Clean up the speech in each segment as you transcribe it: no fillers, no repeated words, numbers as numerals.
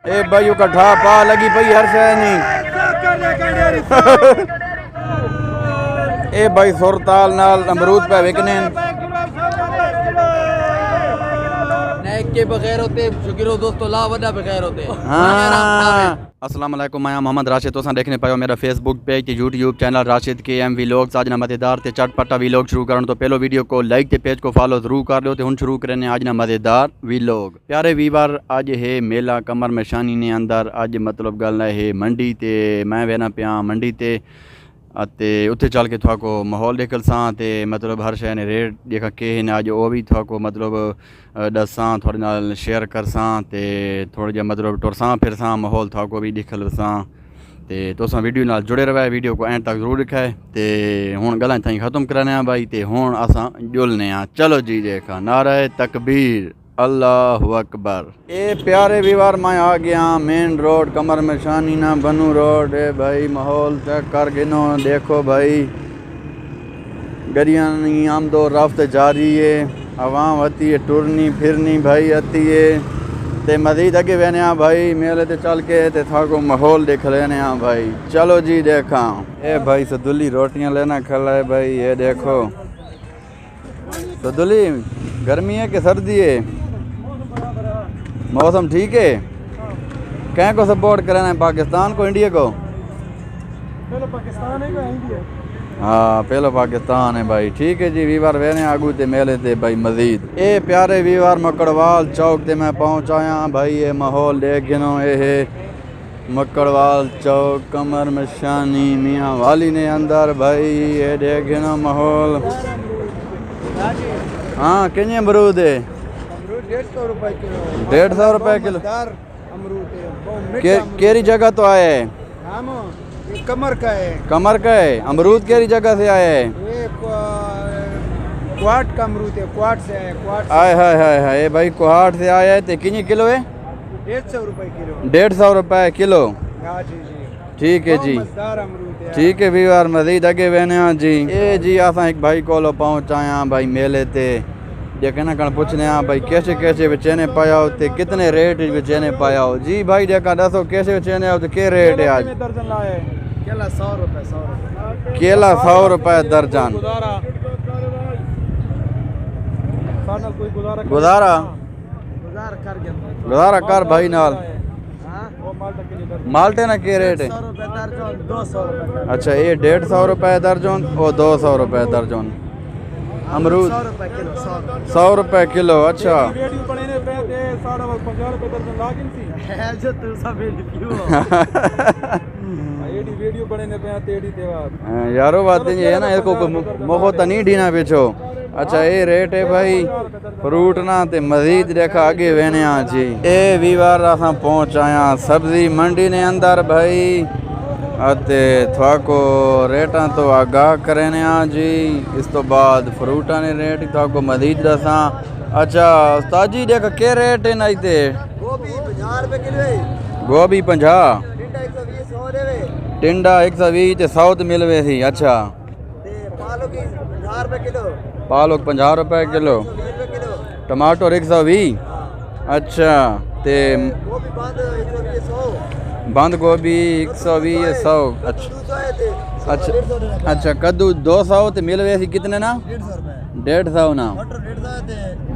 ए भाई इकट्ठा पा लगी पई हर शय नहीं। ए भाई सुरताल नाल अमरूद पे विकने के बगैर होते शुक्र दोस्तों ला वडा बगैर होते। हाँ अस्सलाम वालेकुम, मैं मोहम्मद राशिद। तुसा देखने पायो मेरा फेसबुक पेज ते यूट्यूब चैनल राशिद के एम व्लॉग्स। आज ना मज़ेदार ते चटपटा व्लॉग शुरू करन तो पहलो वीडियो को लाइक ते पेज को फॉलो जरूर कर लो। तो हुन शुरू करने आज ना मज़ेदार व्लॉग। प्यारे वीवर अज है मेला कमर मशानी ने अंदर अज मतलब गल है मंडी ते मैं वेना पिया मंडी ते उत्थे चल के थोड़ा को माहौल देखल सां ते मतलब हर शय ने रेट देखा के ने अज वो भी थोड़ा को मतलब दसां थोड़े नाल शेयर कर सां ते थोड़ा जा मतलब टुरसां फिरसां माहौल थोड़ा को भी दिखल सां ते तुसां वीडियो नाल जुड़े रहे। वीडियो को एंड तक जरूर दिखाए ते हुण गल्लां ताईं ख़त्म कराने भाई ते हुण असां जुलने चलो जी देखा नारा तकबीर अल्लाहु अकबर। ए प्यारे विवार मैं आ गया मेन रोड कमर मशानी ना बनू रोड है भाई। माहौल चेक कर गिनो देखो भाई गरियां आमदो रफ्त जारी है। आवाम आती है टुरनी फिरनी भाई आती है ते मजीद अगे वेने भाई मेले ते चल के ते था को माहौल देख लेने भाई। चलो जी देखा ए भाई सदुली रोटियां लेना खला है भाई। ये देखो सदुली गर्मी है कि सर्दी है? मौसम ठीक है? क्या को सपोर्ट कराना है पाकिस्तान को इंडिया को? पहले पाकिस्तान है का इंडिया? हाँ पहले पाकिस्तान है भाई। ठीक है जी वीवार वेने आगू ते मेले ते भाई मजीद। ए प्यारे वीवार मकड़वाल चौक ते मैं पहुँचाया भाई। ये माहौल देख गिनो ये है मकड़वाल चौक कमर मशानी मियाँ वाली ने अंदर भाई। ये देख गिनो माहौल। हाँ कितने अमरूद है? 150 रुपए किलो। 150 रुपए किलो अमरूद केरी जगह तो आया है? ये कमर का है। कमर का है अमरूद केरी जगह से आया है? ये क्वाट का अमरूद है। क्वाट से है। क्वाट आय हाय हाय हाय भाई कुहाट से आया है। तो कितने किलो है? 150 रुपए किलो। 150 रुपए किलो। हाँ जी जी ठीक है जी मजेदार अमरूद है। ठीक है वीवार मजीद अगे वेने जी। ए जी असा एक भाई को पहुँचाया भाई मेले ते देखना कण पूछने भाई कैसे कैसे बेचने पाया हो ते कितने रेट बेचने पाया हो जी भाई। देखा दसो कैसे बेचने हो तो क्या रेट है आज? दर्जन लाए केला 100 रुपए। 100 रुपए केला 100 रुपए दर्जन। गुजारा गुजारा कर भाई नाल। माल्टे ना क्या रेट है? 200 रुपए। अच्छा ये 150 रुपए दर्जन और 200 रुपए दर्जन। अमरूद 100 रुपए किलो। अच्छा यारो बात ये है ना इसको मोह तो नहीं ढीना पीछो। अच्छा ये रेट है भाई फ्रूट ना ते मजीद देखा आगे वेने जी। ए वीवार असा पहुँच आया सब्जी मंडी ने अंदर भाई अते थोको रेटा तो आगाह करेने जी। इस तो बाद फ्रूटा ने रेट थोको मजीद दसा। अच्छा उस्ताद जी देख के रेट है नहीं ते? गोभी 50 रुपए किलो है। गोभी 50 टिंडा 120 120 ते 100 ते मिलवे थी। अच्छा पालक 50 रुपए किलो। पालक 50 रुपए किलो। 20 रुपए किलो। टमाटर 120। अच्छा ते गोभी बंद गोभी 120 100। अच्छा अच्छा अच्छा कद्दू 200 ते मिलवे थी कितने ना? 150 ना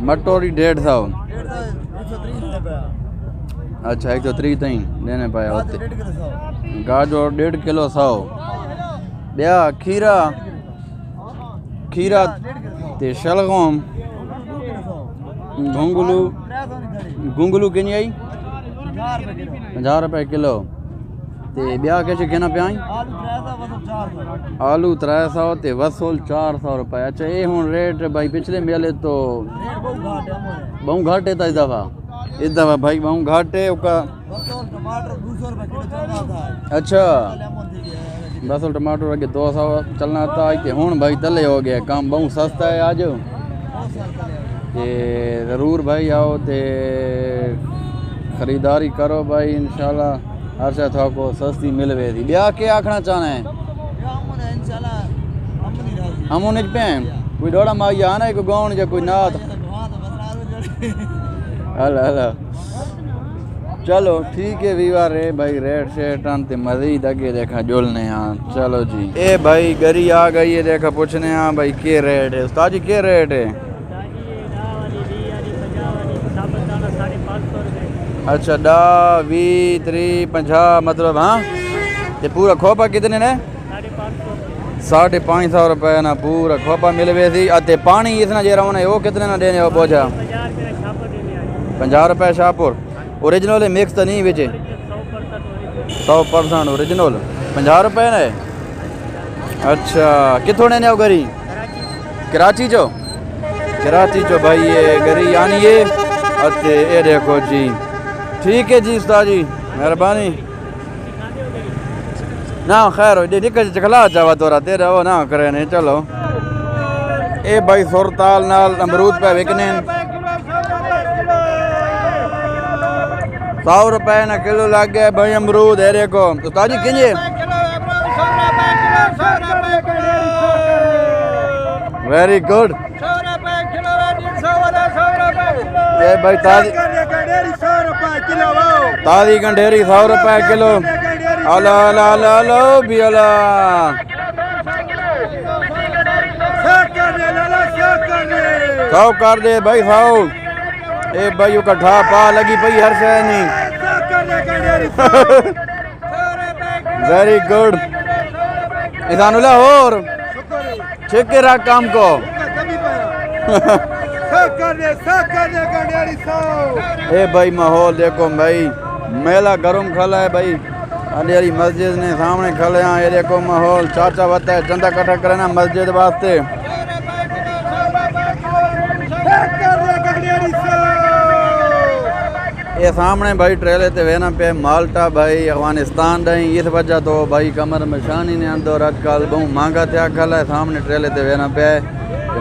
मटर 150। अच्छा 130 ताईं देने पाया होते। गाजर 1.5 किलो 100। ब्या खीरा खीरा ते शलगम घुंगलू घुंगलू कितनी आई? 50 रुपए किलो। ते ब्या कैसे कहना पे आई? आलू 300 ते वसूल 400 रुपए। अच्छा ये हूँ रेट भाई पिछले मेले तो बहु घाटे था इस दफा भाई बहु घाटे का। अच्छा वसूल टमाटर अगे 200 चलना था कि हूँ भाई तले हो गया काम बहु सस्ता है आज। ते ज़रूर भाई आओ ते खरीदारी करो भाई इंशाल्लाह हर शय थोको सस्ती मिलवे थी। ब्या क्या आखना चाहना है? हम उन्हें पे कोई डोड़ा माई आना है कोई गाँव या कोई नाथ। हला हला चलो ठीक है वीवार है भाई रेट शेट ते मजीद आगे देखा जुलने हाँ चलो जी ए भाई गरी आ गई है देखा पूछने हाँ भाई के रेट है उस्ताद जी के रेट है अच्छा 10 20 30 50 मतलब हाँ ये पूरा खोपा कितने ने 550 रुपए ना पूरा खोपा मिल सी अते पानी इसना जे रहा वो कितने ना देने वो बोझा 50 रुपए शाहपुर ओरिजिनल है मिक्स तो नहीं बेचे 100% ओरिजिनल 50 रुपए ने अच्छा कितों ने गरी कराची चो भाई ये गरी आनी है अते ये देखो जी ठीक है जी उस्ताद जी मेहरबानी ना खैर दिक्कत चखला चावा तोरा तेरा वो ना करे नहीं चलो ए भाई सुरताल नाल अमरूद पे बिकने 100 रुपए ना किलो लग गए भाई अमरूद है देखो उस्ताद जी किंजे वेरी गुड ये भाई ताजी गंढेरी 100 रुपए किलो अला अला अला अला भी अला सौ कर दे भाई 100 ए भाई कट्ठा पा लगी पई हर शे नहीं वेरी गुड इसानुल्लाह और ठीक रहा काम को ए भाई माहौल देखो भाई मेला गरम खला है भाई अंधेरी मस्जिद ने सामने खले हैं ये देखो माहौल चाचा बता है चंदा इकट्ठा करे ना मस्जिद वास्ते ये सामने भाई ट्रेले ते वेना पे माल्टा भाई अफगानिस्तान दई इस वजह तो भाई कमर में शानी ने अंदर आजकल बहुत महंगा त्या खला है सामने ट्रेले ते वेना पे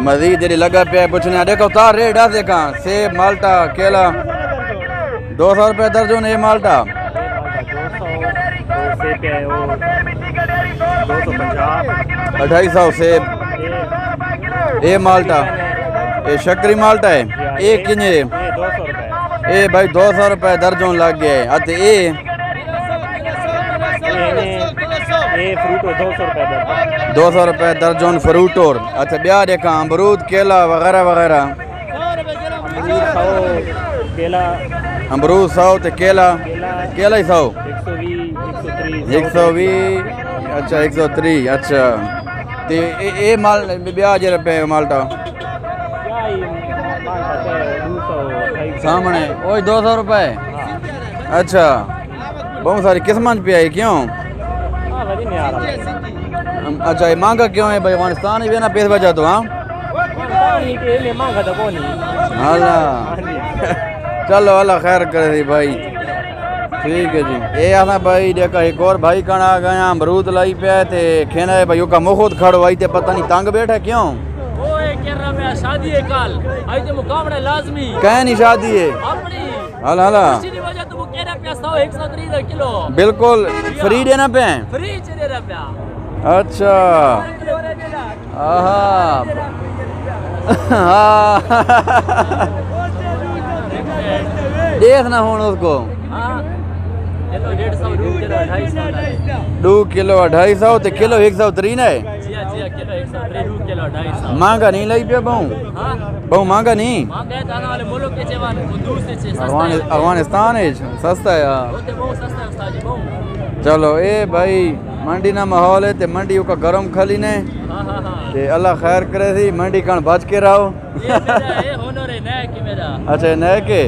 मजीद जी लगा पे पूछने देखो तार रेट आ देखा सेब माल्टा केला 200 रुपये दर्जन ये माल्टा 250 सेब ये माल्टा ये शक्करी माल्टा है एक किन्ने ए भाई 200 रुपये दर्जन लग गए अते ए फ्रूट 200 रुपये दर्जन फ्रूट और अच्छा ब्याह देखा अमरूद केला वगैरह वगैरह अमरूद 100 तो केला ही 100 120 अच्छा 130 अच्छा ते ए माल ब्याह जे रुपये माल्टा सामने वही 200 रुपये अच्छा बहुत सारी किस्मत पे आई क्यों अच्छा ये महंगा क्यों है भाई अफगानिस्तान ही ना पैसे बचा तो हाँ चलो अल्लाह खैर करे थी भाई ठीक है जी ये आना भाई देखा एक और भाई कण आ गया अमरूद लाई पे थे खेना है भाई का मुखुद खड़ वाई ते पता नहीं तंग बैठा क्यों शादी है कल आई तो मुकाबला लाजमी कहीं नहीं शादी है अपनी हला हला इसी वजह तो वो कह रहा पे 100 130 किलो बिल्कुल फ्री देना पे फ्री दे रहा पे अच्छा देखना हो उसको 2 किलो 250 तो किलो 130 है महंगा नहीं लाई पे बहु महंगा नहीं अफगानिस्तान है सस्ता है चलो ए भाई मंडी ना माहौल है ते मंडी का गरम खली ने ते अल्लाह खैर करे थी मंडी कण बच के रहो अच्छा नए के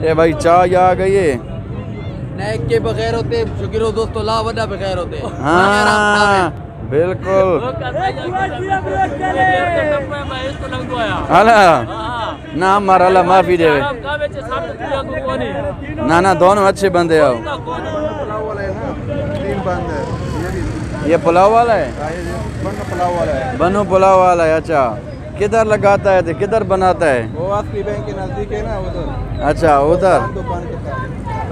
ये भाई चाय आ गई है नए के बगैर होते शुक्र दोस्तों ला वडा बगैर होते हाँ बिल्कुल अला ना हमारा अल्लाह माफी देवे ना ना दोनों अच्छे बंदे आओ ये पुलाव वाला है बनो पुलाव वाला है अच्छा किधर लगाता है तो किधर बनाता है वो अस्करी बैंक के नजदीक है ना उधर अच्छा उधर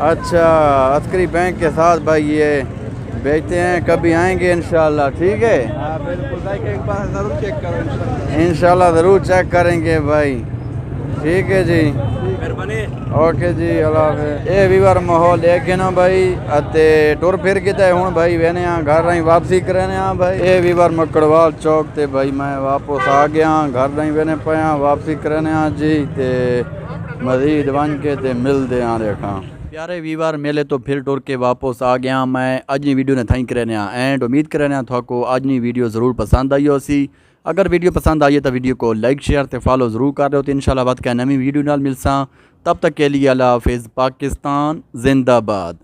अच्छा अस्करी बैंक के साथ भाई ये बेचते हैं कभी आएंगे इंशाल्लाह ठीक है बिल्कुल एक बार जरूर चेक करो इंशाल्लाह ज़रूर चेक करेंगे भाई ठीक है जी ओके जी अल्लाह हाफिज़। ये वीवर माहौल देखे ना भाई अते टुर फिर किते हुण भाई वेने आ घर नहीं वापसी करने आ भाई। ये वीवर मकड़वाल चौक ते भाई मैं वापस आ गया घर नहीं वेने पया वापसी करने आ जी ते मजीद वन के ते मिलदे आ रेखा प्यारे वीवर मेले तो फिर टुर के वापस आ गया मैं अजनी वीडियो ने थाई करने आ एंड उम्मीद करने थोको अजनी वीडियो ज़रूर पसंद आई हो सी। अगर वीडियो पसंद आई है तो वीडियो को लाइक शेयर ते फॉलो ज़रूर कर रहे हो तो इंशाल्लाह बात क्या नवी वीडियो नाल मिलसा। तब तक के लिए अल्लाह हाफिज़। पाकिस्तान जिंदाबाद।